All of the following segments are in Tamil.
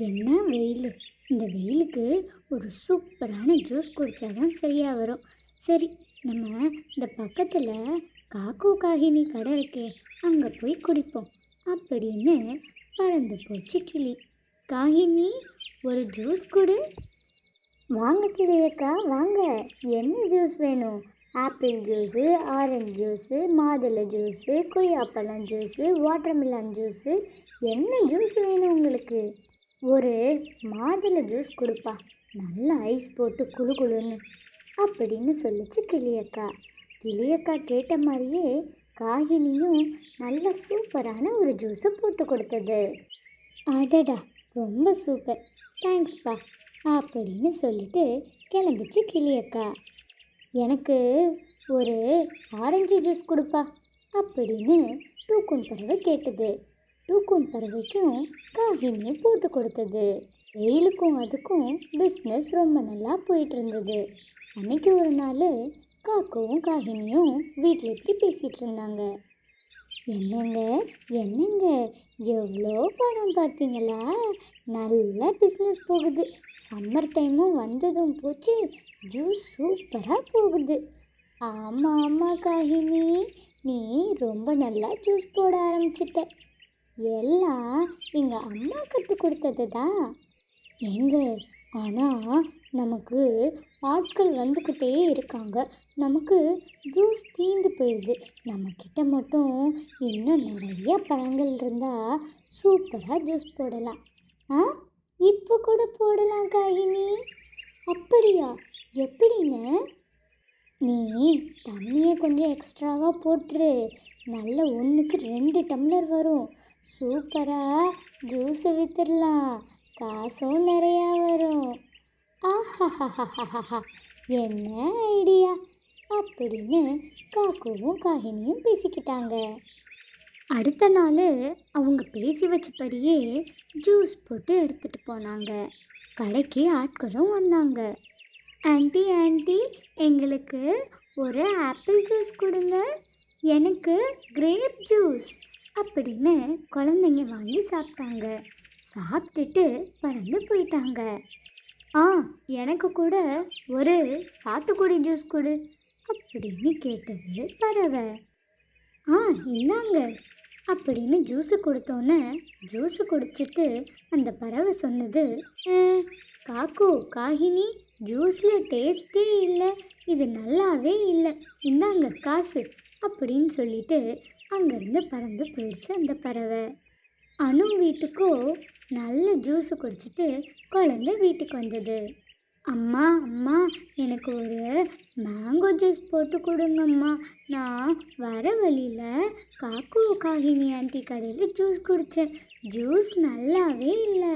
என்ன வெயில்! இந்த வெயிலுக்கு ஒரு சூப்பரான ஜூஸ் குடித்தா தான் சரியாக வரும். சரி, நம்ம இந்த பக்கத்தில் காக்கு காகினி கடை இருக்கே, அங்கே போய் குடிப்போம் அப்படின்னு பறந்து போச்சு கிளி. காகினி, ஒரு ஜூஸ் கொடு. வாங்க கிளியக்கா, வாங்க. என்ன ஜூஸ் வேணும்? ஆப்பிள் ஜூஸு, ஆரஞ்சு ஜூஸு, மாதுளை ஜூஸு, கொய்யாப்பழம் ஜூஸு, வாட்டர்மெலன் ஜூஸு, என்ன ஜூஸ் வேணும் உங்களுக்கு? ஒரு மாதுளை ஜூஸ் கொடுப்பா, நல்லா ஐஸ் போட்டு குளு குளுன்னு அப்படின்னு சொல்லிச்சு கிளியக்கா. கிளியக்கா கேட்ட மாதிரியே காகினியும் நல்ல சூப்பரான ஒரு ஜூஸை போட்டு கொடுத்தது. அடடா, ரொம்ப சூப்பர், தேங்க்ஸ்ப்பா அப்படின்னு சொல்லிட்டு கிளம்பிச்சு கிளியக்கா. எனக்கு ஒரு ஆரஞ்சு ஜூஸ் கொடுப்பா அப்படின்னு டூக்குன் பறவை கேட்டது. டூக்குன் பறவைக்கும் காகினியை போட்டு கொடுத்தது. வெயிலுக்கும் அதுக்கும் பிஸ்னஸ் ரொம்ப நல்லா போயிட்டு இருந்தது. அன்னைக்கு ஒரு நாள் காக்கவும் காகினியும் வீட்டில் இப்படி பேசிகிட்டு இருந்தாங்க. என்னங்க என்னங்க, எவ்வளோ பணம் பார்த்தீங்களா? நல்லா பிஸ்னஸ் போகுது. சம்மர் டைமும் வந்ததும் போச்சு, ஜூஸ் சூப்பராக போகுது. ஆமாம் ஆமாம் காகினி, நீ ரொம்ப நல்லா ஜூஸ் போட ஆரம்பிச்சிட்ட. எல்லாம் எங்கள் அம்மா கற்றுக் கொடுத்தது தான். எங்க ஆனால் நமக்கு ஆட்கள் வந்துக்கிட்டே இருக்காங்க, நமக்கு ஜூஸ் தீந்து போயிடுது. நம்மக்கிட்ட மட்டும் இன்னும் நிறைய பழங்கள் இருந்தால் சூப்பராக ஜூஸ் போடலாம். இப்போ கூட போடலாம் காகினி. அப்படியா? எப்படிங்க? நீ தண்ணியை கொஞ்சம் எக்ஸ்ட்ராவாக போட்டுரு, நல்ல 1க்கு 2 டம்ளர் வரும். சூப்பராக ஜூஸை விற்றுடலாம், காசும் நிறையா வரும். ஆஹாஹாஹாஹா, என்ன ஐடியா அப்படின்னு காக்குவும் காகினியும் பேசிக்கிட்டாங்க. அடுத்த நாள் அவங்க பேசி வச்சபடியே ஜூஸ் போட்டு எடுத்துகிட்டு போனாங்க. கடைக்கு ஆட்களும் வந்தாங்க. ஆண்டி ஆண்டி, எங்களுக்கு ஒரு ஆப்பிள் ஜூஸ் கொடுங்க, எனக்கு கிரேப் ஜூஸ் அப்படின்னு குழந்தைங்க வாங்கி சாப்பிட்டாங்க. சாப்பிட்டுட்டு பறந்து போயிட்டாங்க. எனக்கு கூட ஒரு சாத்துக்குடி ஜூஸ் கொடு அப்படின்னு கேட்டது பறவை. இந்தாங்க அப்படின்னு ஜூஸு கொடுத்தோன்னே ஜூஸு குடிச்சிட்டு அந்த பறவை சொன்னது, காக்கு காகினி, ஜூஸில் டேஸ்ட்டே இல்லை, இது நல்லாவே இல்லை, இந்தாங்க காசு அப்படின்னு சொல்லிட்டு அங்கேருந்து பறந்து போயிடுச்சு அந்த பறவை. அணு வீட்டுக்கோ நல்ல ஜூஸை குடிச்சிட்டு குழந்தை வீட்டுக்கு வந்தது. அம்மா அம்மா, எனக்கு ஒரு மேங்கோ ஜூஸ் போட்டு கொடுங்கம்மா. நான் வர வழியில் காக்கு காகினி ஆண்டி கடையில் ஜூஸ் குடித்தேன், ஜூஸ் நல்லாவே இல்லை.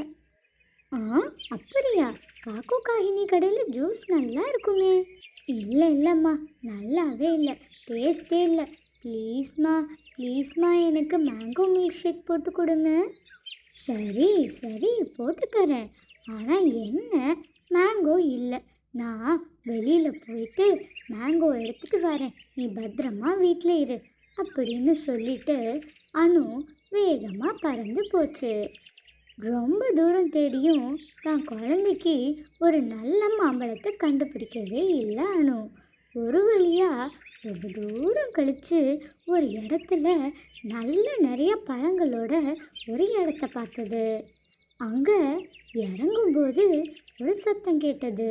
அப்படியா? காக்கு காகினி கடையில் ஜூஸ் நல்லா இருக்குமே. இல்லைம்மா, நல்லாவே இல்லை, டேஸ்டே இல்லை. ப்ளீஸ்மா எனக்கு மேங்கோ மில்க் ஷேக் போட்டு கொடுங்க. சரி சரி, போட்டு தரேன். ஆனால் என்ன, மேங்கோ இல்லை. நான் வெளியில் போயிட்டு மேங்கோ எடுத்துகிட்டு வரேன், நீ பத்திரமா வீட்டில் இரு அப்படின்னு சொல்லிட்டு அணு வேகமாக பறந்து போச்சு. ரொம்ப தூரம் தேடியும் தான் குழந்தைக்கு ஒரு நல்ல மாம்பழத்தை கண்டுபிடிக்கவே இல்லை அணு. ஒரு வழியாக ரொம்ப தூரம் கழித்து ஒரு இடத்துல நல்ல நிறைய பழங்களோட ஒரு இடத்த பார்த்தது. அங்கே இறங்கும்போது ஒரு சத்தம் கேட்டது.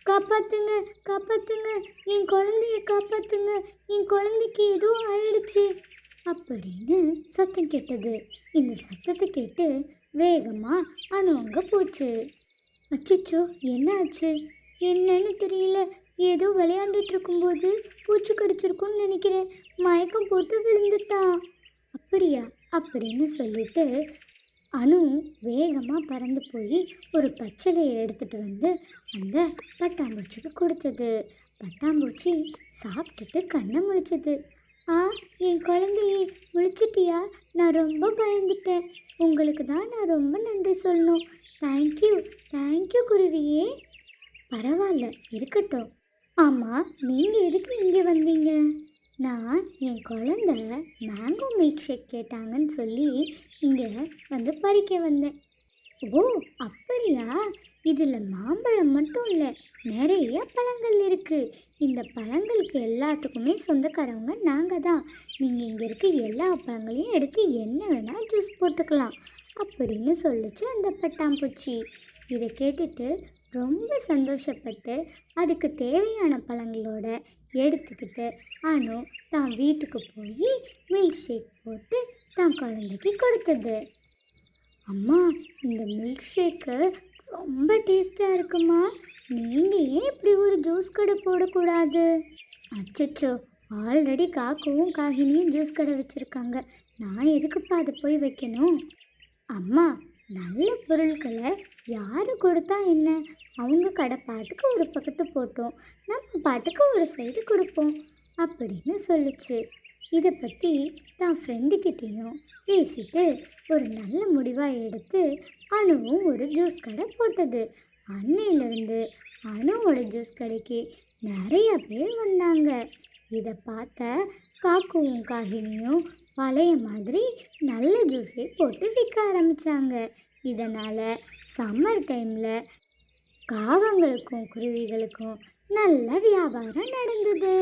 காப்பாத்துங்க காப்பாத்துங்க, என் குழந்தைய காப்பாத்துங்க, என் குழந்தைக்கு ஏதோ ஆயிடுச்சு அப்படின்னு சத்தம் கேட்டது. இந்த சத்தத்தை கேட்டு வேகமாக அணு அங்கே போச்சு. அச்சோ, என்ன ஆச்சு? என்னன்னு தெரியல, ஏதோ விளையாண்டுட்டு இருக்கும்போது பூச்சி கடிச்சிருக்கும்னு நினைக்கிறேன், மயக்கம் போட்டு விழுந்துட்டான். அப்படியா அப்படின்னு சொல்லிட்டு அணு வேகமாக பறந்து போய் ஒரு பச்சிலையை எடுத்துகிட்டு வந்து அந்த பட்டாம்பூச்சிக்கு கொடுத்தது. பட்டாம்பூச்சி சாப்பிட்டுட்டு கண்ணை முழிச்சது. என் குழந்தையே, முழிச்சிட்டியா? நான் ரொம்ப பயந்துட்டேன், உங்களுக்கு தான் நான் ரொம்ப நன்றி சொல்லணும். தேங்க்யூ குருவியே. பரவாயில்ல, இருக்கட்டும். ஆமாம், நீங்கள் எதுக்கு இங்கே வந்தீங்க? நான் என் குழந்த மேங்கோ மில்க் ஷேக் கேட்டாங்கன்னு சொல்லி இங்கே வந்து பறிக்க வந்தேன். ஓ, அப்படியா? இதில் மாம்பழம் மட்டும் இல்லை, நிறைய பழங்கள் இருக்கு. இந்த பழங்களுக்கு எல்லாத்துக்குமே சொந்தக்காரவங்க நாங்கள் தான். நீங்கள் இங்கே இருக்க எல்லா பழங்களையும் எடுத்து என்ன வேணால் ஜூஸ் போட்டுக்கலாம் அப்படின்னு சொல்லிச்சு அந்த பட்டாம்பூச்சி. இதை கேட்டுட்டு ரொம்ப சந்தோஷப்பட்டு அதுக்கு தேவையான பழங்களோட எடுத்துக்கிட்டு அனு தான் வீட்டுக்கு போய் மில்க் ஷேக் போட்டு தான் குழந்தைக்கு கொடுத்தது. அம்மா, இந்த மில்க் ஷேக்கு ரொம்ப டேஸ்ட்டாக இருக்குமா. நீங்கள் ஏன் இப்படி ஒரு ஜூஸ் கடை போடக்கூடாது? அச்சச்சோ, ஆல்ரெடி காக்குவும் காகினியும் ஜூஸ் கடை வச்சுருக்காங்க. நான் எதுக்குப்பா அதை போய் வைக்கணும்? அம்மா, நல்ல பொருட்களை யார் கொடுத்தா என்ன? அவங்க கடை பாட்டுக்கு ஒரு பக்கெட்டு போட்டோம், நம்ம பாட்டுக்கு ஒரு சைடு கொடுப்போம் அப்படின்னு சொல்லுச்சு. இதை பற்றி தான் ஃப்ரெண்டுக்கிட்டேயும் பேசிட்டு ஒரு நல்ல முடிவாக எடுத்து அணுவும் ஒரு ஜூஸ் கடை போட்டது. அன்னையிலேருந்து அணுவோட ஜூஸ் கடைக்கு நிறைய பேர் வந்தாங்க. இதை பார்த்த காக்குவும் காகினியும் பழைய மாதிரி நல்ல ஜூஸை போட்டு விற்க ஆரம்பித்தாங்க. இதனால் சம்மர் டைமில் காகங்களுக்கும் குருவிகளுக்கும் நல்ல வியாபாரம் நடந்தது.